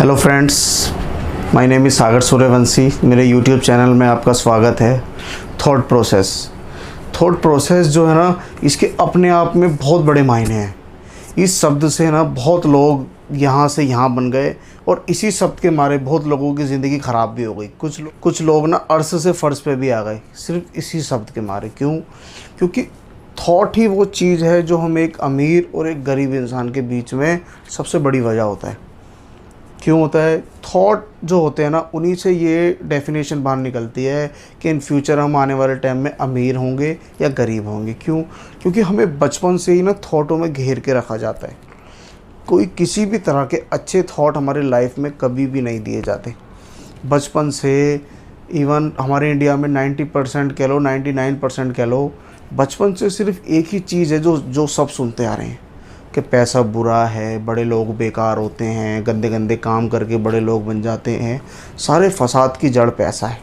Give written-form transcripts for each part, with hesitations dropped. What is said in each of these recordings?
Hello friends, my name is Sagar Suryavanshi. मेरे YouTube channel में आपका स्वागत है। थॉट प्रोसेस जो है ना, इसके अपने आप में बहुत बड़े मायने हैं। इस शब्द से ना बहुत लोग यहाँ से यहाँ बन गए और इसी शब्द के मारे बहुत लोगों की ज़िंदगी ख़राब भी हो गई। कुछ लोग ना अर्श से फ़र्श पे भी आ गए सिर्फ इसी शब्द के मारे। क्यों? क्योंकि थॉट ही वो चीज़ है जो हम एक अमीर और एक गरीब इंसान के बीच में सबसे बड़ी वजह होता है। क्यों होता है? थॉट जो होते हैं ना, उन्हीं से ये डेफिनेशन बाहर निकलती है कि इन फ्यूचर हम आने वाले टाइम में अमीर होंगे या गरीब होंगे। क्यों? क्योंकि हमें बचपन से ही ना थॉटों में घेर के रखा जाता है। कोई किसी भी तरह के अच्छे थॉट हमारे लाइफ में कभी भी नहीं दिए जाते। बचपन से इवन हमारे इंडिया में 90% कह लो, 99% कह लो, बचपन से सिर्फ एक ही चीज़ है जो सब सुनते आ रहे हैं कि पैसा बुरा है, बड़े लोग बेकार होते हैं, गंदे गंदे काम करके बड़े लोग बन जाते हैं, सारे फसाद की जड़ पैसा है।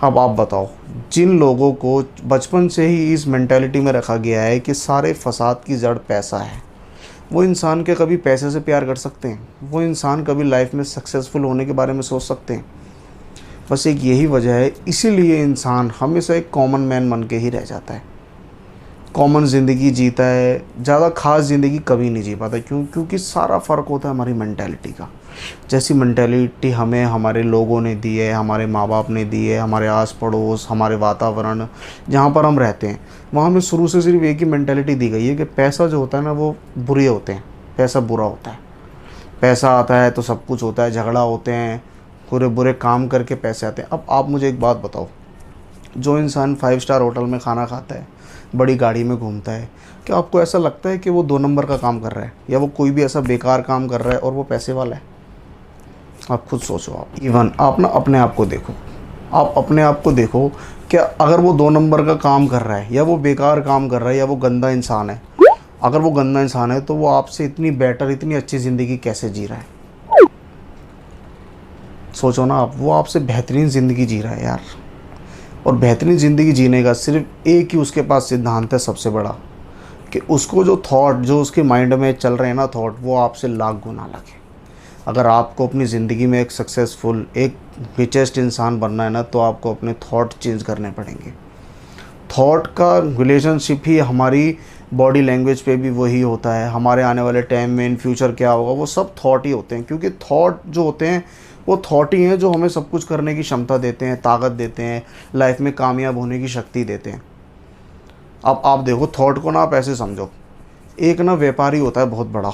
अब आप बताओ, जिन लोगों को बचपन से ही इस मेंटालिटी में रखा गया है कि सारे फसाद की जड़ पैसा है, वो इंसान के कभी पैसे से प्यार कर सकते हैं? वो इंसान कभी लाइफ में सक्सेसफुल होने के बारे में सोच सकते हैं? बस एक यही वजह है, इसीलिए इंसान हमेशा एक कॉमन मैन बन के ही रह जाता है। कॉमन ज़िंदगी जीता है, ज़्यादा ख़ास ज़िंदगी कभी नहीं जी पाता। क्यों? क्योंकि सारा फ़र्क होता है हमारी मेंटालिटी का। जैसी मेंटालिटी हमें हमारे लोगों ने दी है, हमारे माँ बाप ने दी है, हमारे आस पड़ोस, हमारे वातावरण जहाँ पर हम रहते हैं, वहाँ हमें शुरू से सिर्फ एक ही मेंटालिटी दी गई है कि पैसा जो होता है ना, वो बुरे होते हैं, पैसा बुरा होता है। पैसा आता है तो सब कुछ होता है, झगड़ा होते हैं, बुरे बुरे काम करके पैसे आते हैं। अब आप मुझे एक बात बताओ, जो इंसान 5 स्टार होटल में खाना खाता है, बड़ी गाड़ी में घूमता है, क्या आपको ऐसा लगता है कि वो 2 नंबर का काम कर रहा है या वो कोई भी ऐसा बेकार काम कर रहा है और वो पैसे वाला है? आप खुद सोचो। आप इवन आप ना अपने आप को देखो, आप अपने आप को देखो, क्या अगर वो 2 नंबर का काम कर रहा है या वो बेकार काम कर रहा है या वो गंदा इंसान है, अगर वो गंदा इंसान है तो वो आपसे इतनी बेटर, इतनी अच्छी ज़िंदगी कैसे जी रहा है? सोचो ना आप, वो आपसे बेहतरीन ज़िंदगी जी रहा है यार। और बेहतरीन ज़िंदगी जीने का सिर्फ एक ही उसके पास सिद्धांत है सबसे बड़ा, कि उसको जो थॉट, जो उसके माइंड में चल रहे हैं ना थॉट, वो आपसे लाख गुना अलग है। अगर आपको अपनी ज़िंदगी में एक सक्सेसफुल, एक रिचेस्ट इंसान बनना है ना, तो आपको अपने थॉट चेंज करने पड़ेंगे। थॉट का रिलेशनशिप ही हमारी बॉडी लैंग्वेज पे भी वही होता है। हमारे आने वाले टाइम में इन फ्यूचर क्या होगा, वो सब थॉट ही होते हैं। क्योंकि थॉट जो होते हैं वो थॉट ही हैं जो हमें सब कुछ करने की क्षमता देते हैं, ताकत देते हैं, लाइफ में कामयाब होने की शक्ति देते हैं। अब आप देखो, थॉट को ना आप ऐसे समझो, एक ना व्यापारी होता है बहुत बड़ा,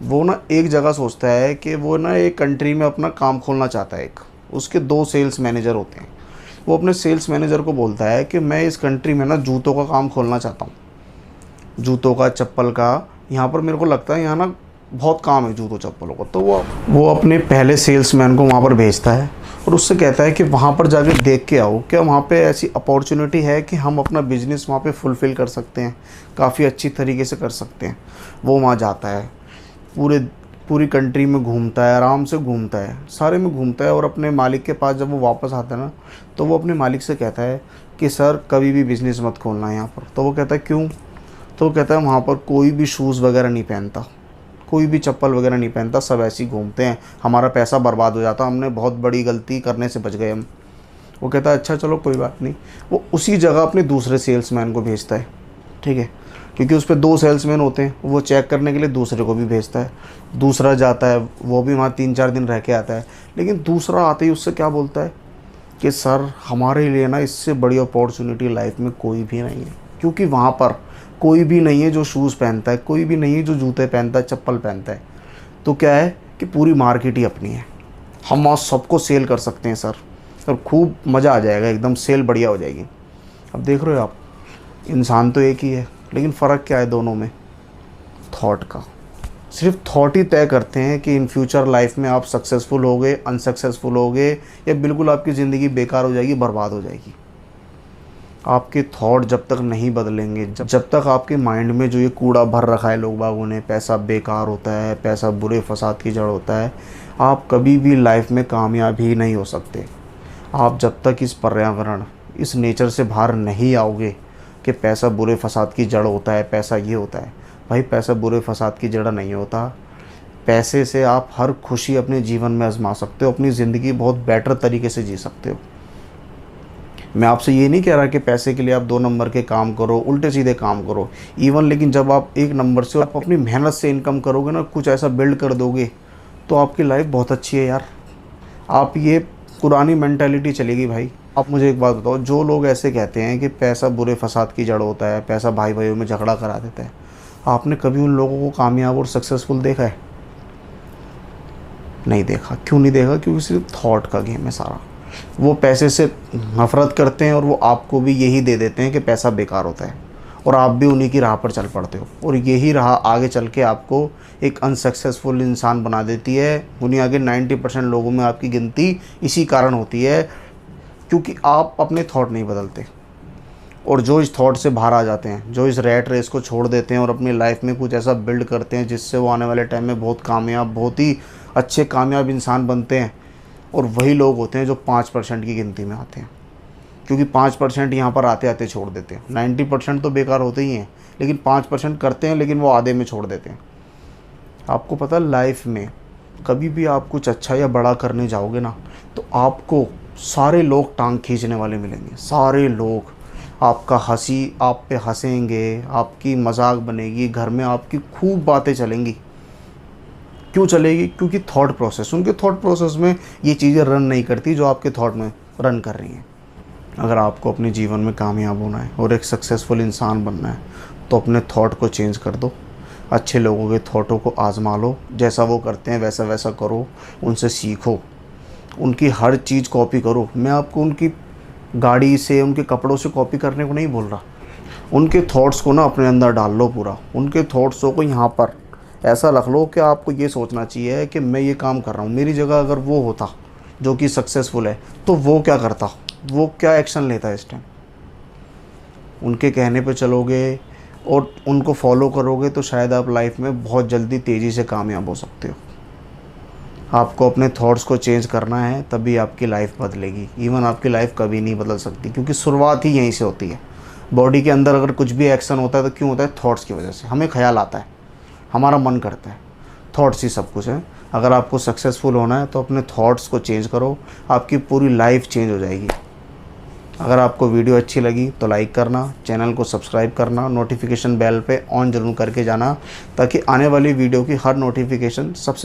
वो ना एक जगह सोचता है कि वो ना एक कंट्री में अपना काम खोलना चाहता है। एक उसके 2 सेल्स मैनेजर होते हैं। वो अपने सेल्स मैनेजर को बोलता है कि मैं इस कंट्री में ना जूतों का काम खोलना चाहता हूँ, जूतों का, चप्पल का। यहाँ पर मेरे को लगता है यहाँ ना बहुत काम है जूतों चप्पलों को। तो वो अपने पहले सेल्समैन को वहाँ पर भेजता है और उससे कहता है कि वहाँ पर जाके देख के आओ, क्या वहाँ पे ऐसी अपॉर्चुनिटी है कि हम अपना बिजनेस वहाँ पे फुलफ़िल कर सकते हैं, काफ़ी अच्छी तरीके से कर सकते हैं। वो वहाँ जाता है, पूरी कंट्री में घूमता है, आराम से घूमता है, सारे में घूमता है, और अपने मालिक के पास जब वो वापस आता है ना, तो वो अपने मालिक से कहता है कि सर कभी भी बिज़नेस मत खोलना यहाँ पर। तो वो कहता है क्यों? तो वो कहता है वहाँ पर कोई भी शूज़ वगैरह नहीं पहनता, कोई भी चप्पल वगैरह नहीं पहनता, सब ऐसे ही घूमते हैं, हमारा पैसा बर्बाद हो जाता, हमने बहुत बड़ी गलती करने से बच गए हम। वो कहता है अच्छा चलो कोई बात नहीं। वो उसी जगह अपने दूसरे सेल्समैन को भेजता है, ठीक है, क्योंकि उस पर 2 सेल्समैन होते हैं, वो चेक करने के लिए दूसरे को भी भेजता है। दूसरा जाता है, वो भी वहाँ 3-4 दिन रह के आता है, लेकिन दूसरा आते ही उससे क्या बोलता है कि सर हमारे लिए ना इससे बड़ी अपॉर्चुनिटी लाइफ में कोई भी नहीं है। क्योंकि वहाँ पर कोई भी नहीं है जो शूज़ पहनता है, कोई भी नहीं है जो जूते पहनता है, चप्पल पहनता है। तो क्या है कि पूरी मार्केट ही अपनी है, हम वहाँ सबको सेल कर सकते हैं सर, और खूब मज़ा आ जाएगा, एकदम सेल बढ़िया हो जाएगी। अब देख रहे हो आप, इंसान तो एक ही है, लेकिन फ़र्क क्या है दोनों में? थॉट का। सिर्फ थॉट ही तय करते हैं कि इन फ्यूचर लाइफ में आप सक्सेसफुल होगे, अनसक्सेसफुल होगे, या बिल्कुल आपकी ज़िंदगी बेकार हो जाएगी, बर्बाद हो जाएगी। आपके थॉट जब तक नहीं बदलेंगे, जब तक आपके माइंड में जो ये कूड़ा भर रखा है लोग बागों ने, पैसा बेकार होता है, पैसा बुरे फसाद की जड़ होता है, आप कभी भी लाइफ में कामयाब ही नहीं हो सकते। आप जब तक इस पर्यावरण, इस नेचर से बाहर नहीं आओगे कि पैसा बुरे फसाद की जड़ होता है, पैसा ये होता है, भाई पैसा बुरे फसाद की जड़ नहीं होता। पैसे से आप हर खुशी अपने जीवन में आजमा सकते हो, अपनी ज़िंदगी बहुत बेटर तरीके से जी सकते हो। मैं आपसे ये नहीं कह रहा कि पैसे के लिए आप 2 नंबर के काम करो, उल्टे सीधे काम करो इवन, लेकिन जब आप 1 नंबर से आप अपनी मेहनत से इनकम करोगे ना, कुछ ऐसा बिल्ड कर दोगे तो आपकी लाइफ बहुत अच्छी है यार। आप ये पुरानी मेंटालिटी चलेगी भाई। आप मुझे एक बात बताओ, जो लोग ऐसे कहते हैं कि पैसा बुरे फसाद की जड़ होता है, पैसा भाई भाइयों में झगड़ा करा देता है, आपने कभी उन लोगों को कामयाब और सक्सेसफुल देखा है? नहीं देखा। क्यों नहीं देखा? क्योंकि सिर्फ थॉट का गेम है सारा। वो पैसे से नफरत करते हैं और वो आपको भी यही दे देते हैं कि पैसा बेकार होता है, और आप भी उन्हीं की राह पर चल पड़ते हो, और यही राह आगे चल के आपको एक अनसक्सेसफुल इंसान बना देती है। दुनिया के 90% लोगों में आपकी गिनती इसी कारण होती है, क्योंकि आप अपने थॉट नहीं बदलते, और जो इस थॉट से बाहर आ जाते हैं, जो इस रैट रेस को छोड़ देते हैं और अपनी लाइफ में कुछ ऐसा बिल्ड करते हैं जिससे वो आने वाले टाइम में बहुत कामयाब, बहुत ही अच्छे कामयाब इंसान बनते हैं, और वही लोग होते हैं जो 5% की गिनती में आते हैं। क्योंकि 5% यहाँ पर आते आते छोड़ देते हैं। 90% तो बेकार होते ही हैं, लेकिन 5% करते हैं, लेकिन वो आधे में छोड़ देते हैं। आपको पता है, लाइफ में कभी भी आप कुछ अच्छा या बड़ा करने जाओगे ना, तो आपको सारे लोग टांग खींचने वाले मिलेंगे। सारे लोग आपका हंसी, आप पे हंसेंगे, आपकी मजाक बनेगी, घर में आपकी खूब बातें चलेंगी। क्यों चलेगी? क्योंकि थॉट प्रोसेस, उनके थॉट प्रोसेस में ये चीज़ें रन नहीं करती जो आपके थॉट में रन कर रही हैं। अगर आपको अपने जीवन में कामयाब होना है और एक सक्सेसफुल इंसान बनना है, तो अपने थॉट को चेंज कर दो। अच्छे लोगों के थॉटों को आजमा लो, जैसा वो करते हैं वैसा वैसा करो, उनसे सीखो, उनकी हर चीज़ कॉपी करो। मैं आपको उनकी गाड़ी से, उनके कपड़ों से कॉपी करने को नहीं बोल रहा। उनके थॉट्स को ना अपने अंदर डाल लो पूरा। उनके थॉट्सों को यहाँ पर ऐसा रख लो कि आपको ये सोचना चाहिए कि मैं ये काम कर रहा हूँ, मेरी जगह अगर वो होता जो कि सक्सेसफुल है तो वो क्या करता, वो क्या एक्शन लेता है इस टाइम। उनके कहने पे चलोगे और उनको फॉलो करोगे तो शायद आप लाइफ में बहुत जल्दी तेज़ी से कामयाब हो सकते हो। आपको अपने थॉट्स को चेंज करना है, तभी आपकी लाइफ बदलेगी। इवन आपकी लाइफ कभी नहीं बदल सकती, क्योंकि शुरुआत ही यहीं से होती है। बॉडी के अंदर अगर कुछ भी एक्शन होता है तो क्यों होता है? थॉट्स की वजह से। हमें ख्याल आता है, हमारा मन करता है, थॉट्स ही सब कुछ है। अगर आपको सक्सेसफुल होना है तो अपने थॉट्स को चेंज करो, आपकी पूरी लाइफ चेंज हो जाएगी। अगर आपको वीडियो अच्छी लगी तो लाइक करना, चैनल को सब्सक्राइब करना, नोटिफिकेशन बेल पे ऑन जरूर करके जाना, ताकि आने वाली वीडियो की हर नोटिफिकेशन सबसे